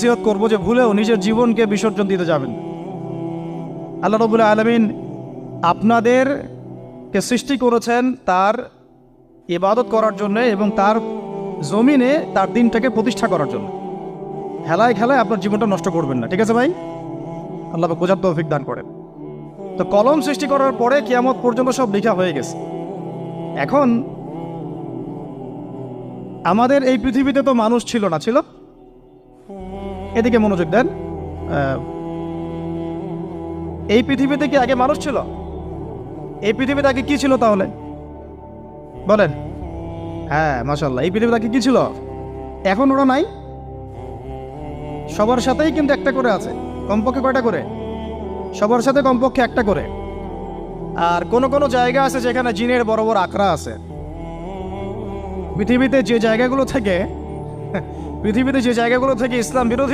নসিহত করব যে ভুলেও নিজের জীবনকে বিসর্জন দিতে যাবেন। আল্লাহ রাব্বুল আলামিন আপনাদেরকে সৃষ্টি করেছেন তার ইবাদত করার জন্য এবং তার জমিনে তার দিনটাকে প্রতিষ্ঠা করার জন্য। হেলায় খেলায় আপনার জীবনটা নষ্ট করবেন না, ঠিক আছে ভাই? আল্লাহ পাক বোঝার তৌফিক দান করেন। তো কলম সৃষ্টি করার পরে কিয়ামত পর্যন্ত সব লেখা হয়ে গেছে। এখন আমাদের এই পৃথিবীতে তো মানুষ ছিল না, ছিল? এদিকে মনোযোগ দেন। এই পৃথিবীতে কি আগে মানুষ ছিল? এই পৃথিবীতে আগে কি ছিল তাহলে বলেন? হ্যাঁ, মাশাআল্লাহ। এই পৃথিবীতে আগে কি ছিল? এখন ওরা নাই? সবার সাথেই কিন্তু একটা করে আছে। কমপক্ষে কয়টা করে? সবার সাথে কমপক্ষে একটা করে। আর কোন কোন জায়গা আছে যেখানে জিনের বড় বড় আখড়া আছে। পৃথিবীতে যে জায়গাগুলো থেকে ইসলাম বিরোধী